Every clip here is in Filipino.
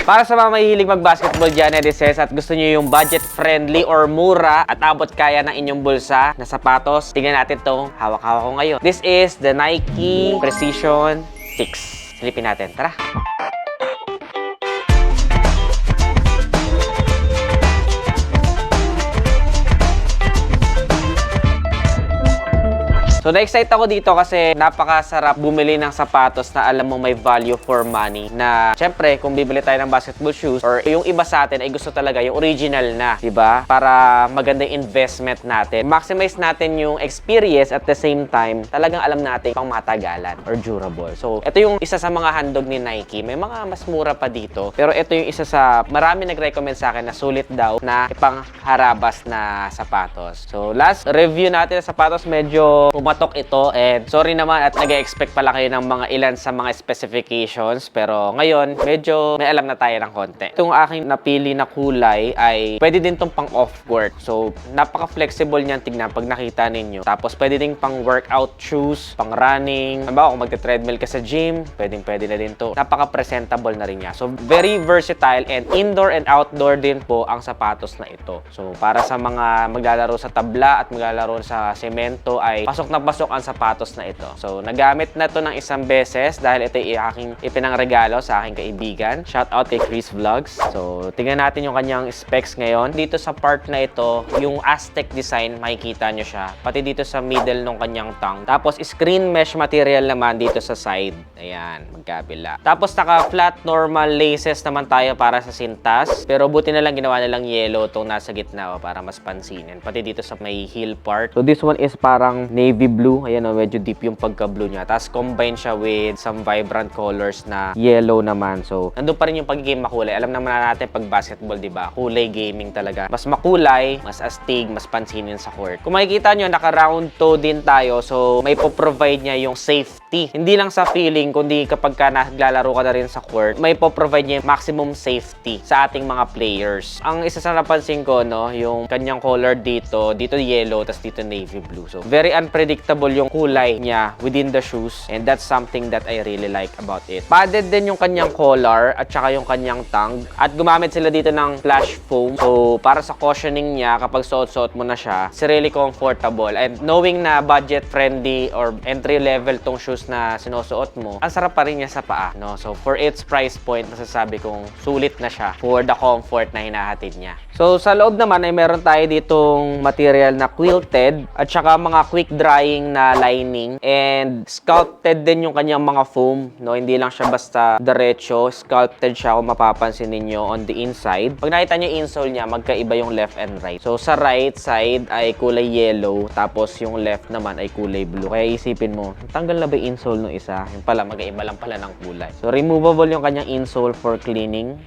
Para sa mga mahihilig mag-basketball dyan, Edices, at gusto nyo yung budget-friendly or mura at abot kaya ng inyong bulsa na sapatos, tingnan natin itong hawak-hawak ko ngayon. This is the Nike Precision 6. Silipin natin. Tara! So, na-excite ako dito kasi napakasarap bumili ng sapatos na alam mo may value for money. Na, syempre, kung bibili tayo ng basketball shoes or yung iba sa atin ay gusto talaga yung original na, diba? Para maganda yung investment natin. Maximize natin yung experience at the same time, talagang alam natin pang matagalan or durable. So, ito yung isa sa mga handog ni Nike. May mga mas mura pa dito. Pero ito yung isa sa marami nag-recommend sa akin na sulit daw na ipangharabas na sapatos. So, last review natin sa sapatos, medyo pumatok ito and sorry naman at nag-expect pala kayo ng mga ilan sa mga specifications pero ngayon medyo may alam na tayo ng konti. Itong aking napili na kulay ay pwede din tong pang off-court. So napaka-flexible niyan tignan pag nakita ninyo. Tapos pwede din pang workout shoes, pang running. Halimbawa kung magte-treadmill ka sa gym, pwede na din to. Napaka-presentable na rin niya. So very versatile and indoor and outdoor din po ang sapatos na ito. So para sa mga maglalaro sa tabla at maglalaro sa semento ay pasok ang sapatos na ito. So, nagamit na to ng isang beses dahil ito ay aking ipinangregalo sa aking kaibigan. Shout out kay Chris Vlogs. So, tingnan natin yung kanyang specs ngayon. Dito sa part na ito, yung Aztec design, makikita nyo siya. Pati dito sa middle ng kanyang tongue. Tapos, screen mesh material naman dito sa side. Ayan, magkabila. Tapos, naka-flat normal laces naman tayo para sa sintas. Pero, buti na lang ginawa nilang yellow itong nasa gitna para mas pansinin. Pati dito sa may heel part. So, this one is parang navy blue. Ayan o, medyo deep yung pagka-blue niya. Tapos combine siya with some vibrant colors na yellow naman. So, nandun pa rin yung pagiging makulay. Alam naman natin pag basketball, di ba? Kulay gaming talaga. Mas makulay, mas astig, mas pansinin sa court. Kung makikita nyo, naka-round toe din tayo. So, may po-provide niya yung safety. Hindi lang sa feeling, kundi kapag ka naglalaro ka na rin sa court, may po-provide niya yung maximum safety sa ating mga players. Ang isa sa napansin ko, no, yung kanyang color dito yellow, tapos dito navy blue. So, very unpredictable yung kulay niya within the shoes and that's something that I really like about it. Padded din yung kanyang collar at saka yung kanyang tongue at gumamit sila dito ng flash foam. So, para sa cushioning niya, kapag suot-suot mo na siya, it's really comfortable and knowing na budget-friendly or entry-level tong shoes na sinusuot mo, ang sarap pa rin niya sa paa, no? So, for its price point, masasabi kong sulit na siya for the comfort na hinahatid niya. So, sa loob naman ay meron tayo ditong material na quilted at saka mga quick drying na lining and sculpted din yung kanyang mga foam, no? Hindi lang siya basta diretso, sculpted siya kung mapapansin ninyo on the inside. Pag nakita nyo yung insole niya, magkaiba yung left and right. So, sa right side ay kulay yellow, tapos yung left naman ay kulay blue. Kaya isipin mo, tanggal na ba yung insole ng isa? Yung pala, magkaiba lang pala ng kulay. So, removable yung kanyang insole for cleaning.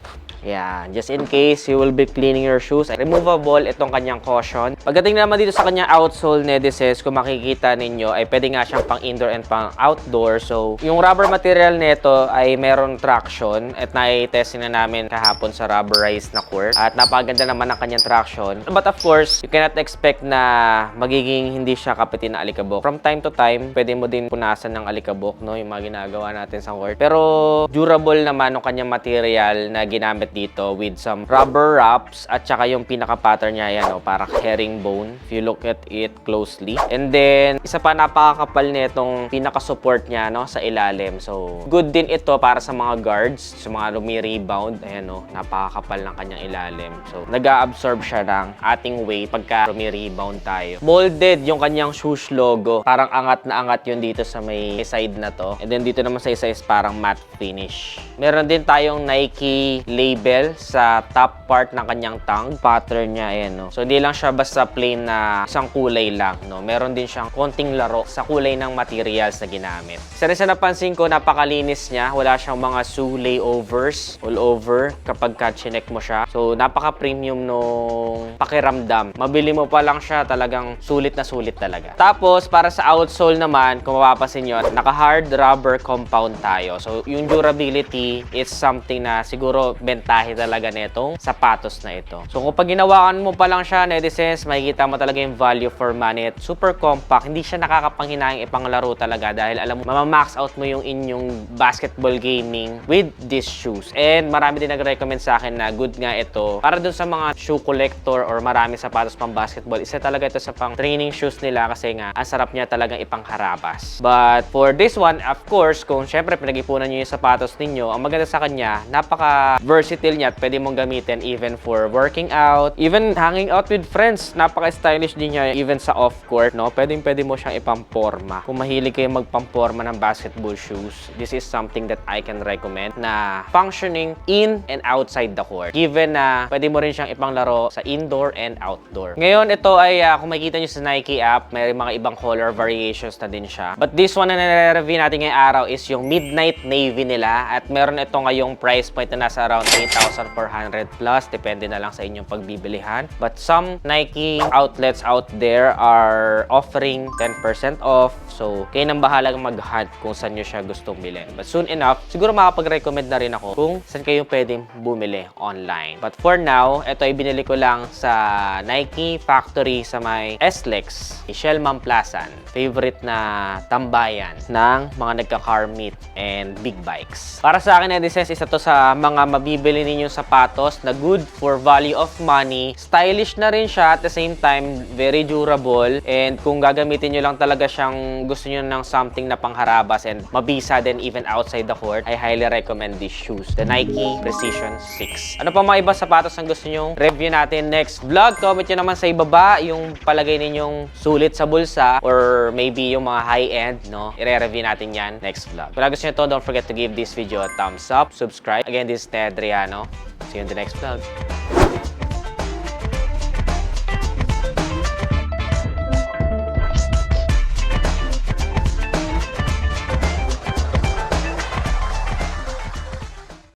Yeah, just in case you will be cleaning your shoes. Removable itong kanyang cushion. Pagdating naman dito sa kanyang outsole, Nedices, kung makikita ninyo, ay pwede nga siyang pang indoor and pang outdoor. So, yung rubber material nito ay meron traction at na-testing na namin kahapon sa rubberized na court. At napaganda naman ang kanyang traction. But of course, you cannot expect na magiging hindi siya kapitin na alikabok. From time to time, pwede mo din punasan ng alikabok, no? Yung mga ginagawa natin sa court. Pero durable naman ang kanyang material na ginamit dito with some rubber wraps at saka yung pinaka-pattern niya yan, para herringbone if you look at it closely. And then, isa pa napakakapal nitong pinaka-support niya, no, sa ilalim. So, good din ito para sa mga guards, sa mga rumi-rebound. Ayan, no, napakakapal ng kanyang ilalim. So, nag-a-absorb siya ng ating weight pagka rumi-rebound tayo. Molded yung kanyang swoosh logo. Parang angat na angat yun dito sa may side na to. And then, dito naman sa isa is parang matte finish. Meron din tayong Nike label sa top part ng kanyang tongue. Pattern niya, ayan, no. So, hindi lang siya basta plain na isang kulay lang, no. Meron din siyang konting laro sa kulay ng materials na ginamit. Isa rin sa napansin ko, napakalinis niya. Wala siyang mga shoe layovers all over kapag chinek mo siya. So, napaka-premium nung pakiramdam. Mabili mo pa lang siya, talagang sulit na sulit talaga. Tapos, para sa outsole naman, kung mapapansin nyo, naka-hard rubber compound tayo. So, yung durability is something na siguro benta voltahe talaga netong sapatos na ito. So kung pag ginawakan mo pa lang siya, netizens, makikita mo talaga yung value for money. Super compact, hindi siya nakakapanghinayang ipanglaro talaga dahil alam mo, mamamax out mo yung inyong basketball gaming with these shoes. And marami din nag-recommend sa akin na good nga ito para dun sa mga shoe collector or marami sapatos pang basketball. Isa talaga ito sa pang training shoes nila kasi nga ang sarap niya talagang ipangharabas. But for this one, of course, kung syempre pinag-ipunan nyo yung sapatos ninyo, ang maganda sa kanya, napaka-versatile niya at pwede mong gamitin even for working out, even hanging out with friends. Napaka-stylish din niya even sa off-court, no? Pwede mo siyang ipamporma. Kung mahilig kayo magpamporma ng basketball shoes, this is something that I can recommend na functioning in and outside the court. Given na pwede mo rin siyang ipanglaro sa indoor and outdoor. Ngayon, ito ay kung makikita nyo sa Nike app, may mga ibang color variations na din siya. But this one na nare-review natin ngayong araw is yung Midnight Navy nila at meron ito ngayong price point na nasa around 8,400 plus. Depende na lang sa inyong pagbibilihan. But some Nike outlets out there are offering 10% off. So, kayo nang bahalang mag-hunt kung saan nyo siya gustong bilhin. But soon enough, siguro makapag-recommend na rin ako kung saan kayo pwedeng bumili online. But for now, ito ay binili ko lang sa Nike Factory sa may SLEX, Shellman Plaza. Favorite na tambayan ng mga nagka-car meet and big bikes. Para sa akin, netizens, isa to sa mga mabibili ninyong sapatos na good for value of money. Stylish na rin siya at the same time, very durable. And kung gagamitin nyo lang talaga siyang gusto nyo ng something na pangharabas and mabisa din even outside the court, I highly recommend these shoes. The Nike Precision 6. Ano pa mga ibang sapatos ang gusto nyo review natin next vlog? Comment nyo naman sa ibaba yung palagay ninyong sulit sa bulsa or maybe yung mga high-end, no? I-review natin yan next vlog. Kung gusto nyo to, don't forget to give this video a thumbs up, subscribe. Again, this is Ted Adriano. See you in the next vlog.